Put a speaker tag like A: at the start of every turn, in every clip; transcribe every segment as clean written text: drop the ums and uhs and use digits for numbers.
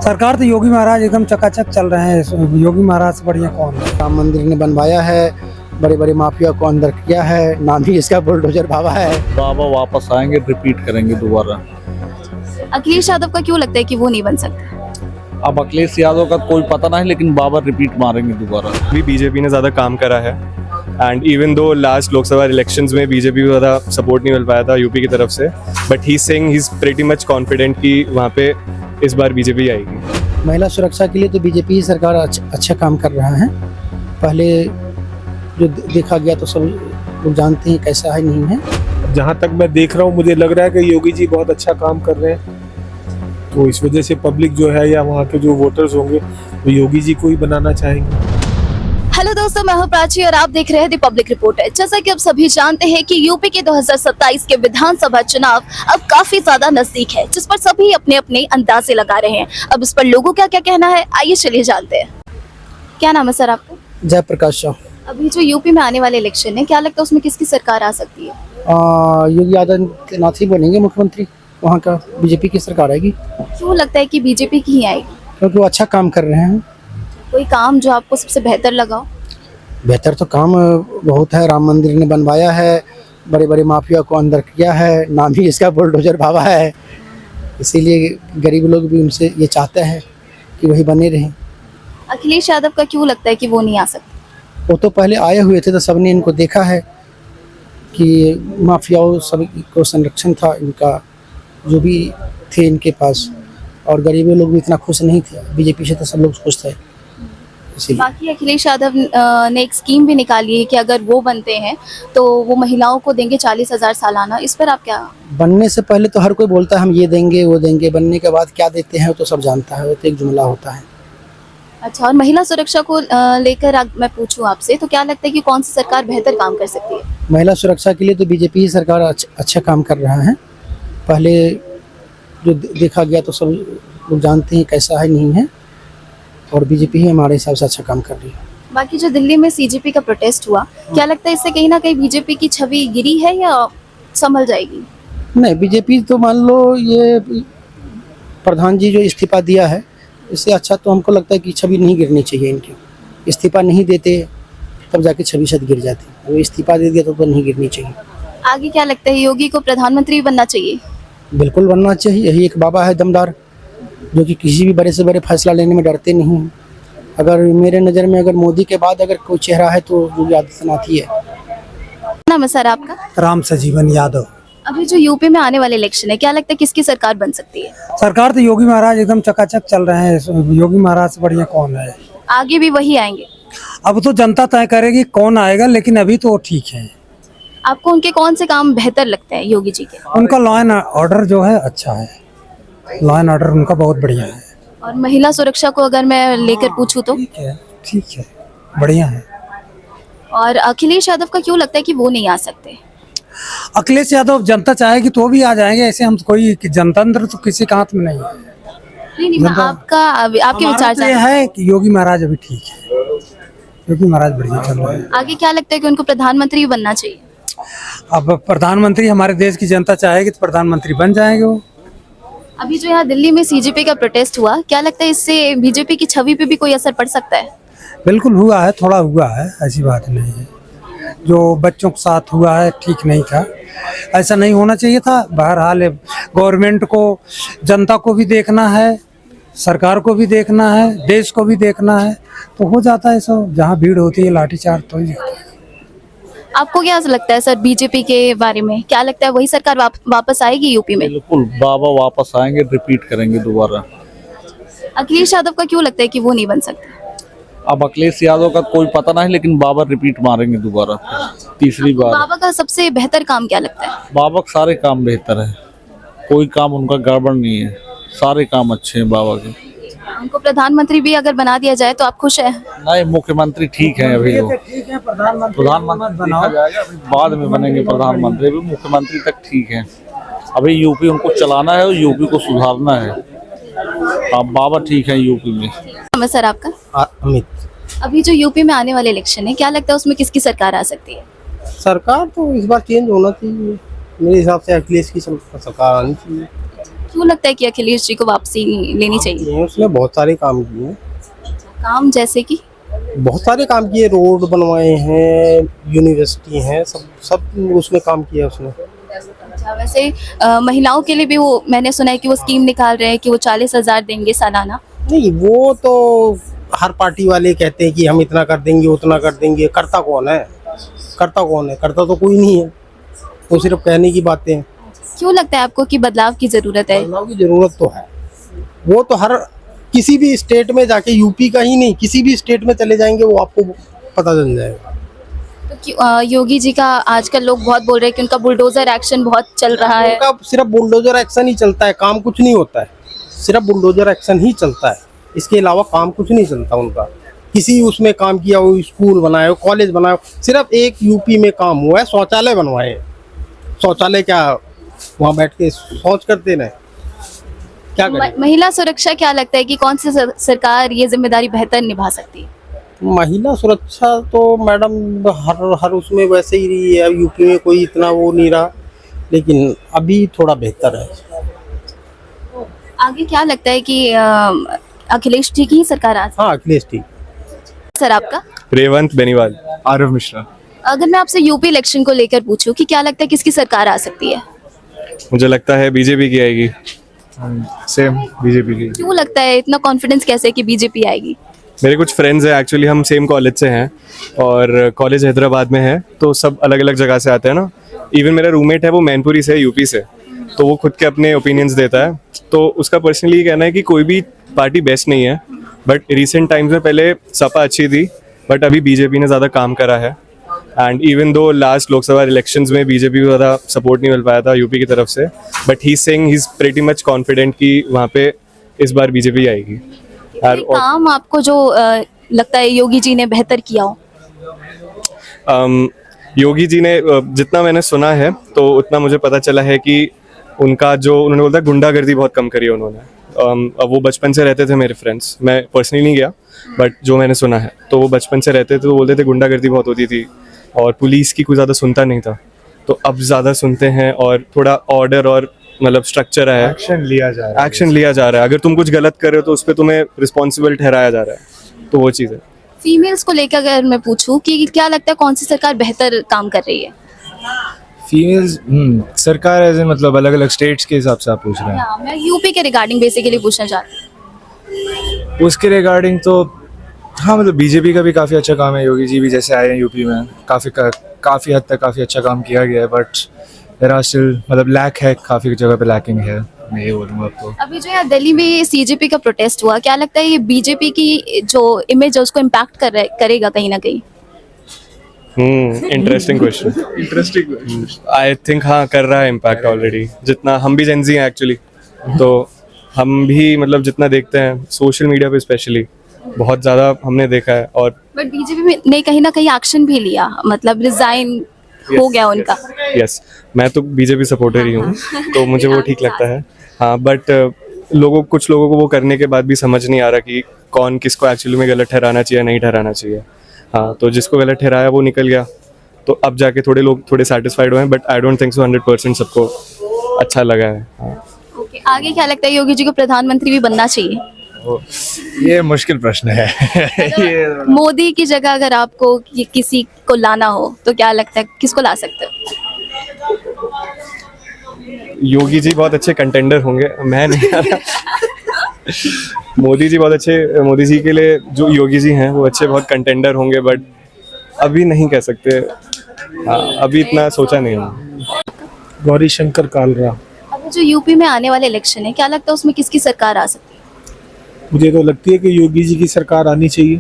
A: सरकार तो योगी महाराज एकदम चकाचक चल रहे हैं। योगी महाराज से बढ़िया कौन है।
B: राम मंदिर ने बनवाया है, बड़े बड़े माफिया को अंदर किया है, नाम ही इसका बुलडोजर बाबा है।
C: बाबा वापस आएंगे, रिपीट करेंगे दोबारा।
D: अखिलेश यादव का क्यों लगता है कि वो नहीं बन सकते?
C: अब अखिलेश यादव का कोई पता नहीं, लेकिन बाबा रिपीट मारेंगे दोबारा।
E: भी बीजेपी ने ज़्यादा काम करा है and even though last Lok Sabha elections में बीजेपी को ज़्यादा सपोर्ट नहीं मिल पाया था यूपी की तरफ से, but he saying he is pretty much confident कि वहाँ पे इस बार बीजेपी आएगी।
B: महिला सुरक्षा के लिए तो बीजेपी ही सरकार अच्छा काम कर रहा है। पहले जो देखा गया तो सब लोग जानते हैं कैसा है नहीं है।
F: जहाँ तक मैं देख रहा हूँ मुझे लग रहा है कि योगी जी बहुत अच्छा काम कर रहे हैं, तो इस वजह से पब्लिक जो है या वहाँ के जो वोटर्स होंगे वो योगी जी को ही बनाना चाहेंगे।
D: हेलो दोस्तों, मैं हूं प्राची और आप देख रहे हैं द पब्लिक रिपोर्टर। जैसा कि आप सभी जानते हैं कि यूपी के 2027 के विधानसभा चुनाव अब काफी ज्यादा नजदीक है, जिस पर सभी अपने अपने अंदाजे लगा रहे हैं। अब इस पर लोगों का क्या कहना है, आइए चलिए जानते हैं। क्या नाम है सर आपका?
B: जयप्रकाश शाह।
D: अभी जो यूपी में आने वाले इलेक्शन है, क्या लगता है उसमें किसकी सरकार आ सकती है?
B: योगी आदित्यनाथ ही बनेंगे मुख्यमंत्री, वहाँ का बीजेपी की सरकार आएगी।
D: क्यों लगता है कि बीजेपी की ही आएगी?
B: क्योंकि वो अच्छा काम कर रहे हैं।
D: कोई काम जो आपको सबसे बेहतर लगा हो?
B: बेहतर तो काम बहुत है। राम मंदिर ने बनवाया है, बड़े बड़े माफिया को अंदर किया है, नाम ही इसका बुलडोजर बाबा है। इसीलिए गरीब लोग भी उनसे ये चाहते हैं कि वही बने रहें।
D: अखिलेश यादव का क्यों लगता है कि वो नहीं आ सकते?
B: वो तो पहले आए हुए थे तो सबने इनको देखा है कि माफियाओं सब को संरक्षण था इनका, जो भी थे इनके पास, और गरीब लोग भी इतना खुश नहीं थे। बीजेपी से तो सब लोग खुश थे।
D: बाकी अखिलेश यादव ने एक स्कीम भी निकाली है कि अगर वो बनते हैं तो वो महिलाओं को देंगे 40,000 सालाना। इस पर आप क्या?
B: बनने से पहले तो हर कोई बोलता है हम ये देंगे वो देंगे, बनने के बाद क्या देते हैं वो तो सब जानता है, वो तो एक जुमला होता है।
D: अच्छा, और महिला सुरक्षा को लेकर मैं पूछूं आपसे, तो क्या लगता है कि कौन सी सरकार बेहतर काम कर सकती है?
B: महिला सुरक्षा के लिए तो बीजेपी ही सरकार अच्छा काम कर रहा है। पहले जो देखा गया तो सब लोग जानते हैं कैसा है नहीं है, और बीजेपी ही हमारे हिसाब से अच्छा काम कर रही है।
D: बाकी जो दिल्ली में सीजेपी का प्रोटेस्ट हुआ, क्या लगता है इससे कहीं ना कहीं बीजेपी की छवि गिरी है या संभल जाएगी?
B: नहीं, बीजेपी तो मान लो ये प्रधान जी जो इस्तीफा दिया है, इससे अच्छा तो हमको लगता है कि छवि नहीं गिरनी चाहिए इनकी। इस्तीफा नहीं देते तब जाके छवि शायद गिर जाती, वो इस्तीफा दे दिया तो नहीं गिरनी चाहिए।
D: आगे क्या लगता है, योगी को प्रधानमंत्री बनना चाहिए?
B: बिल्कुल बनना चाहिए। यही एक बाबा है दमदार, जो कि किसी भी बड़े से बड़े फैसला लेने में डरते नहीं हैं। अगर मेरे नज़र में अगर मोदी के बाद अगर कोई चेहरा है तो योगी आदित्यनाथ ही है।
D: नाम है सर आपका?
A: राम सजीवन यादव।
D: अभी जो यूपी में आने वाले इलेक्शन है, क्या लगता है किसकी सरकार बन सकती है?
A: सरकार तो योगी महाराज एकदम चकाचक चल रहे हैं। योगी महाराज से बढ़िया कौन है।
D: आगे भी वही आएंगे?
A: अब तो जनता तय करेगी कौन आएगा, लेकिन अभी तो ठीक है।
D: आपको उनके कौन से काम बेहतर लगते हैं योगी जी के?
A: उनका लॉ एंड ऑर्डर जो है अच्छा है, लॉ एंड ऑर्डर उनका बहुत बढ़िया है।
D: और महिला सुरक्षा को अगर मैं लेकर पूछूं तो?
A: ठीक है, बढ़िया है।
D: और अखिलेश यादव का क्यों लगता है कि वो नहीं आ सकते?
A: अखिलेश यादव जनता चाहेगी तो भी आ जाएंगे, ऐसे हम कोई जनतंत्र तो किसी के हाथ में नहीं है।
D: नहीं, मैं आपके विचार
A: तो यह है कि योगी महाराज अभी ठीक है, योगी महाराज बढ़िया चल रहे हैं।
D: आगे क्या लगता है कि उनको प्रधानमंत्री बनना चाहिए?
A: अब प्रधानमंत्री हमारे देश की जनता चाहेगी तो प्रधानमंत्री बन जाएंगे वो।
D: अभी जो यहाँ दिल्ली में सीजेपी का प्रोटेस्ट हुआ, क्या लगता है इससे बीजेपी की छवि पे भी कोई असर पड़ सकता है?
A: बिल्कुल हुआ है, थोड़ा हुआ है, ऐसी बात नहीं है। जो बच्चों के साथ हुआ है ठीक नहीं था, ऐसा नहीं होना चाहिए था। बहरहाल गवर्नमेंट को, जनता को भी देखना है, सरकार को भी देखना है, देश को भी देखना है, तो हो जाता है सब। जहाँ भीड़ होती है लाठीचार्ज तो ही होता है।
D: आपको क्या लगता है सर बीजेपी के बारे में? क्या लगता है वही सरकार वापस आएगी यूपी में?
C: बिल्कुल, बाबा वापस आएंगे, रिपीट करेंगे दोबारा।
D: अखिलेश यादव का क्यों लगता है कि वो नहीं बन सकते?
C: अब अखिलेश यादव का कोई पता नहीं, लेकिन बाबा रिपीट मारेंगे दोबारा, तीसरी बार।
D: बाबा का सबसे बेहतर काम क्या लगता है?
C: बाबा के सारे काम बेहतर है, कोई काम उनका गड़बड़ नहीं है, सारे काम अच्छे हैं बाबा के।
D: उनको प्रधानमंत्री भी अगर बना दिया जाए तो आप खुश हैं?
C: नहीं, मुख्यमंत्री ठीक है अभी वो।
A: ठीक है, प्रधानमंत्री
C: देखा जाएगा, अभी बाद में बनेंगे प्रधानमंत्री, अभी मुख्यमंत्री तक ठीक है। अभी यूपी उनको चलाना है और यूपी को सुधारना है। अब बाबा ठीक है यूपी में।
D: नाम है सर आपका?
B: अमित।
D: अभी जो यूपी में आने वाले इलेक्शन है, क्या लगता है उसमें किसकी सरकार आ सकती है?
B: सरकार तो इस बार चेंज होना चाहिए, मेरे हिसाब से अखिलेश की सरकार आनी चाहिए।
D: क्यों लगता है कि अखिलेश जी को वापसी लेनी चाहिए?
B: उसने बहुत सारे काम किए हैं,
D: काम जैसे कि?
B: बहुत सारे काम किए, रोड बनवाए हैं, यूनिवर्सिटी हैं, सब सब उसमें काम किया उसने।
D: अच्छा, वैसे महिलाओं के लिए भी वो मैंने सुना है कि वो स्कीम निकाल रहे हैं कि वो 40,000 देंगे सालाना।
B: नहीं, वो तो हर पार्टी वाले कहते हैं कि हम इतना कर देंगे उतना कर देंगे, करता कौन है? करता कौन है? करता तो कोई नहीं है, वो सिर्फ कहने की बातें हैं।
D: क्यों लगता है आपको कि बदलाव की जरूरत है?
B: बदलाव की जरूरत तो है, वो तो हर किसी भी स्टेट में जाके, यूपी का ही नहीं किसी भी स्टेट में चले जाएंगे वो आपको पता चल जाएगा।
D: तो योगी जी का आजकल लोग बहुत बोल रहे हैं कि उनका बुलडोजर एक्शन बहुत चल रहा है।
B: उनका सिर्फ बुलडोजर एक्शन ही चलता है, काम कुछ नहीं होता है, सिर्फ बुलडोजर एक्शन ही चलता है, इसके अलावा काम कुछ नहीं चलता उनका। किसी उसमें काम किया हो, स्कूल बनाए हो, कॉलेज बनाए हो, सिर्फ एक यूपी में काम हुआ है, शौचालय बनवाए। शौचालय क्या वहाँ बैठ के शौच करते ना, क्या करें?
D: महिला सुरक्षा क्या लगता है कि कौन सी सरकार ये जिम्मेदारी बेहतर निभा सकती है?
B: महिला सुरक्षा तो मैडम हर उसमें वैसे ही रही है, यूपी में कोई इतना वो नहीं रहा, लेकिन अभी थोड़ा बेहतर है।
D: आगे क्या लगता है कि अखिलेश जी की ही सरकार आ?
B: हाँ, अखिलेश ठीक।
D: सर आपका?
E: रेवंत बेनीवाल।
G: आरव मिश्रा।
D: अगर मैं आपसे यूपी इलेक्शन को लेकर पूछूं कि क्या लगता है किसकी सरकार आ सकती है?
E: मुझे लगता है बीजेपी की आएगी।
G: सेम बीजेपी की।
D: क्यों लगता है, इतना कॉन्फिडेंस कैसे है कि बीजेपी आएगी?
E: मेरे कुछ फ्रेंड्स हैं, एक्चुअली हम सेम कॉलेज से हैं और कॉलेज हैदराबाद में है, तो सब अलग अलग जगह से आते हैं ना। इवन मेरा रूममेट है वो मैनपुरी से, यूपी से, तो वो खुद के अपने ओपिनियंस देता है। तो उसका पर्सनली कहना है कि कोई भी पार्टी बेस्ट नहीं है, बट रिसेंट टाइम्स में पहले सपा अच्छी थी, बट अभी बीजेपी ने ज़्यादा काम करा है। And even though last Lok Sabha elections में बीजेपी को ज़्यादा सपोर्ट नहीं मिल पाया था यूपी की तरफ से, but he saying he is pretty much confident कि वहाँ पे इस बार बीजेपी आएगी।
D: कोई काम आपको जो लगता है योगी जी ने बेहतर किया हो?
E: योगी जी ने जितना मैंने सुना है तो उतना मुझे पता चला है कि उनका जो उन्होंने बोलता है गुंडागर्दी बहुत कम करी है उन्होंने। अब वो बचपन से रहते थे मेरे फ्रेंड्स, मैं पर्सनली नहीं गया, बट जो मैंने सुना है तो वो बचपन से रहते थे, तो बोलते थे गुंडागर्दी बहुत होती थी और पुलिस की कोई ज़्यादा सुनता नहीं था। तो अब ज़्यादा सुनते हैं और थोड़ा ऑर्डर और मतलब स्ट्रक्चर है,
G: एक्शन लिया जा रहा है।
E: एक्शन लिया जा रहा है। अगर तुम कुछ गलत कर रहे हो तो उस पर तुम्हें रिस्पॉन्सिबल ठहराया जा रहा है, तो वो चीज़ है।
D: फीमेल्स को लेकर अगर मैं पूछूं कि क्या लगता है कौन सी सरकार बेहतर काम कर रही है?
G: फीमेल्स सरकार एज मतलब अलग अलग स्टेट्स के हिसाब से आप पूछ रहे हैं?
D: हाँ, मैं यूपी के रिगार्डिंग बेसिकली पूछना चाहती हूँ।
G: उसके रिगार्डिंग तो हाँ, मतलब बीजेपी का भी काफ़ी अच्छा काम है। योगी जी भी जैसे आए हैं यूपी में, काफ़ी हद तक काफ़ी अच्छा काम किया गया है, बट देयर आर स्टिल मतलब लैक है, काफ़ी जगह पे लैकिंग है, मैं ये बोलूँगा आपको।
D: अभी जो यहाँ दिल्ली में सीजेपी का प्रोटेस्ट हुआ, क्या लगता है ये बीजेपी की जो इमेज है उसको इम्पैक्ट करेगा कहीं ना कहीं?
E: Interesting question. आई थिंक हाँ, कर रहा है इम्पैक्ट ऑलरेडी। जितना हम भी जेंजी हैं एक्चुअली, तो हम भी मतलब जितना देखते हैं सोशल मीडिया पे स्पेशली बहुत ज़्यादा हमने देखा है। और
D: बट बीजेपी ने कहीं ना कहीं एक्शन भी लिया, मतलब रिजाइन हो गया उनका।
E: यस, मैं तो बीजेपी सपोर्टर ही हूँ, तो मुझे वो ठीक लगता है। हाँ, बट कुछ लोगों को वो करने के बाद भी समझ नहीं आ रहा कि कौन किसको एक्चुअली में गलत ठहराना चाहिए, नहीं ठहराना चाहिए। हाँ, तो जिसको गलत ठहराया वो निकल गया, तो अब जाके थोड़े लोग थोड़े सेटिस्फाइड हुए हैं, but I don't think so 100% सबको अच्छा लगा है। हाँ।
D: ओके, आगे क्या लगता है योगी जी को प्रधानमंत्री भी बनना चाहिए?
G: ये मुश्किल प्रश्न है। ये
D: मोदी की जगह अगर आपको किसी को लाना हो तो क्या लगता है किसको ला सकते हो?
E: योगी जी बहुत अच्छे कंटेंडर होंगे, मैं नहीं आ रहा। मोदी जी बहुत अच्छे, मोदी जी के लिए जो योगी जी हैं वो अच्छे बहुत कंटेंडर होंगे, बट अभी नहीं कह सकते। हाँ, अभी इतना सोचा नहीं हूँ।
F: गौरी शंकर कालरा।
D: अब जो यूपी में आने वाले इलेक्शन है, क्या लगता है उसमें किसकी सरकार आ सकती है?
F: मुझे तो लगती है कि योगी जी की सरकार आनी चाहिए।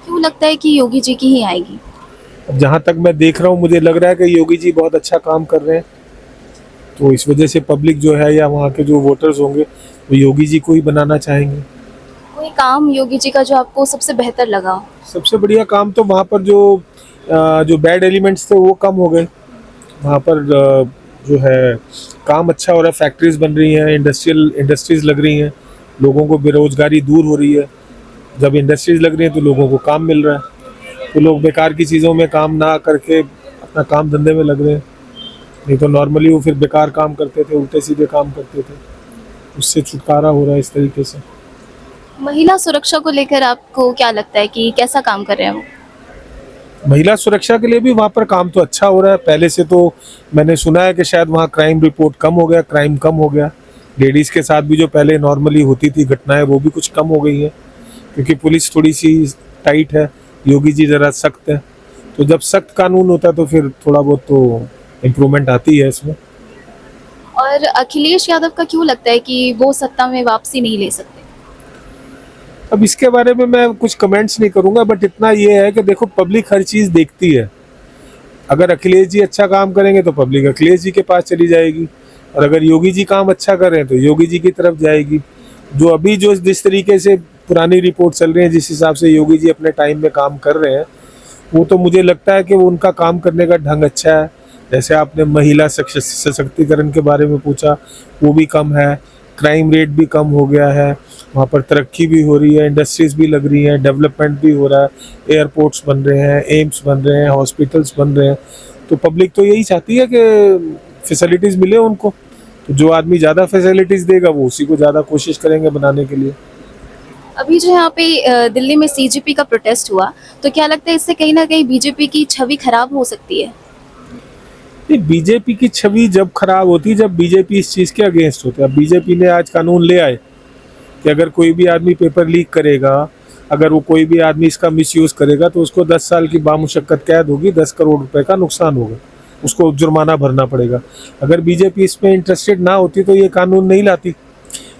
D: क्यों लगता है कि योगी जी की ही आएगी?
F: अब जहाँ तक मैं देख रहा हूँ मुझे लग रहा है कि योगी जी बहुत अच्छा काम कर रहे हैं, तो इस वजह से पब्लिक जो है या वहाँ के जो वोटर्स होंगे वो योगी जी को ही बनाना चाहेंगे।
D: कोई काम योगी जी का जो आपको सबसे बेहतर लगा हो?
F: सबसे बढ़िया काम तो वहाँ पर जो बैड एलिमेंट्स थे वो कम हो गए। वहाँ पर जो है काम अच्छा हो रहा है, फैक्ट्रीज बन रही हैं, इंडस्ट्रीज लग रही हैं, लोगों को बेरोजगारी दूर हो रही है। जब इंडस्ट्रीज लग रही हैं तो लोगों को काम मिल रहा है, तो लोग बेकार की चीज़ों में काम ना करके अपना काम धंधे में लग रहे हैं। नहीं तो नॉर्मली वो फिर बेकार काम करते थे, उल्टे सीधे काम करते थे। उससे छुटकारा हो रहा है इस तरीके से।
D: महिला सुरक्षा को लेकर आपको क्या लगता है कि कैसा काम कर रहे हैं वो?
F: महिला सुरक्षा के लिए भी वहाँ पर काम तो अच्छा हो रहा है। पहले से तो मैंने सुना है कि शायद वहाँ क्राइम रिपोर्ट कम हो गया, क्राइम कम हो गया। लेडीज़ के साथ भी जो पहले नॉर्मली होती थी घटनाएं, वो भी कुछ कम हो गई हैं, क्योंकि पुलिस थोड़ी सी टाइट है, योगी जी ज़रा सख्त है। तो जब सख्त कानून होता है तो फिर थोड़ा बहुत तो इम्प्रूवमेंट आती है इसमें।
D: और अखिलेश यादव का क्यों लगता है कि वो सत्ता में वापसी नहीं ले सकते?
F: अब इसके बारे में मैं कुछ कमेंट्स नहीं करूंगा, बट इतना ये है कि देखो, पब्लिक हर चीज़ देखती है। अगर अखिलेश जी अच्छा काम करेंगे तो पब्लिक अखिलेश जी के पास चली जाएगी, और अगर योगी जी काम अच्छा कर रहे हैं तो योगी जी की तरफ जाएगी। जो अभी जो जिस तरीके से पुरानी रिपोर्ट चल रही है, जिस हिसाब से योगी जी अपने टाइम में काम कर रहे हैं, वो तो मुझे लगता है कि वो उनका काम करने का ढंग अच्छा है। जैसे आपने महिला सशक्तिकरण के बारे में पूछा, वो भी कम है, क्राइम रेट भी कम हो गया है, वहाँ पर तरक्की भी हो रही है, इंडस्ट्रीज भी लग रही हैं, डेवलपमेंट भी हो रहा है, एयरपोर्ट्स बन रहे हैं, एम्स बन रहे हैं, हॉस्पिटल्स बन रहे हैं। तो पब्लिक तो यही चाहती है कि फैसिलिटीज़ मिले उनको। तो जो आदमी ज़्यादा फैसिलिटीज़ देगा वो उसी को ज़्यादा कोशिश करेंगे बनाने के लिए।
D: अभी जो यहाँ पे दिल्ली में सीजेपी का प्रोटेस्ट हुआ, तो क्या लगता है इससे कहीं ना कहीं बीजेपी की छवि खराब हो सकती है?
F: बीजेपी की छवि जब खराब होती है जब बीजेपी इस चीज़ के अगेंस्ट होते हैं। अब बीजेपी ने आज कानून ले आए कि अगर कोई भी आदमी पेपर लीक करेगा, अगर वो कोई भी आदमी इसका मिसयूज़ करेगा तो उसको 10 साल की बामुशक्कत कैद होगी, 10 करोड़ रुपए का नुकसान होगा, उसको जुर्माना भरना पड़ेगा। अगर बीजेपी इसमें इंटरेस्टेड ना होती तो ये कानून नहीं लाती।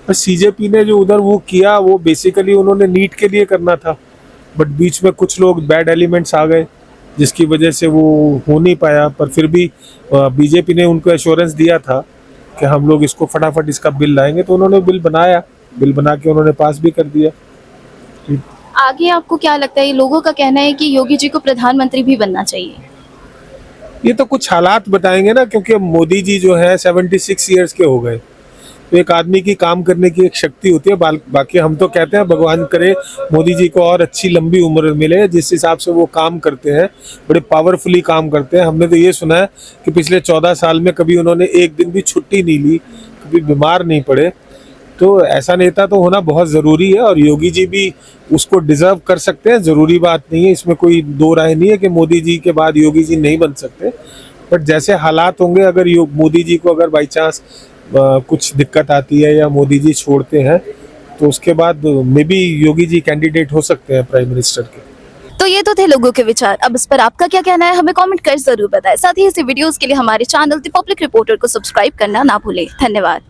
F: पर सीजेपी ने जो उधर वो किया, वो बेसिकली उन्होंने नीट के लिए करना था, बट बीच में कुछ लोग बैड एलिमेंट्स आ गए जिसकी वजह से वो हो नहीं पाया। पर फिर भी बीजेपी ने उनको एश्योरेंस दिया था कि हम लोग इसको फटाफट इसका बिल लाएंगे, तो उन्होंने बिल बनाया, बिल बना के उन्होंने पास भी कर दिया।
D: आगे आपको क्या लगता है? लोगों का कहना है कि योगी जी को प्रधानमंत्री भी बनना चाहिए।
F: ये तो कुछ हालात बताएंगे ना, क्योंकि मोदी जी जो है 76 ईयर्स के हो गए, तो एक आदमी की काम करने की एक शक्ति होती है। बाकी हम तो कहते हैं भगवान करे मोदी जी को और अच्छी लंबी उम्र मिले, जिस हिसाब से वो काम करते हैं, बड़े पावरफुली काम करते हैं। हमने तो ये सुना है कि पिछले 14 साल में कभी उन्होंने एक दिन भी छुट्टी नहीं ली, कभी बीमार नहीं पड़े। तो ऐसा नेता तो होना बहुत ज़रूरी है, और योगी जी भी उसको डिज़र्व कर सकते हैं। ज़रूरी बात नहीं है, इसमें कोई दो राय नहीं है कि मोदी जी के बाद योगी जी नहीं बन सकते। बट जैसे हालात होंगे, अगर मोदी जी को अगर बाई चांस कुछ दिक्कत आती है या मोदी जी छोड़ते हैं, तो उसके बाद may be Yogi ji candidate हो सकते हैं प्राइम मिनिस्टर के।
D: तो ये तो थे लोगों के विचार। अब इस पर आपका क्या कहना है, हमें कमेंट कर जरूर बताएं। साथ ही ऐसे वीडियोस के लिए हमारे चैनल द पब्लिक रिपोर्टर को सब्सक्राइब करना ना भूलें। धन्यवाद।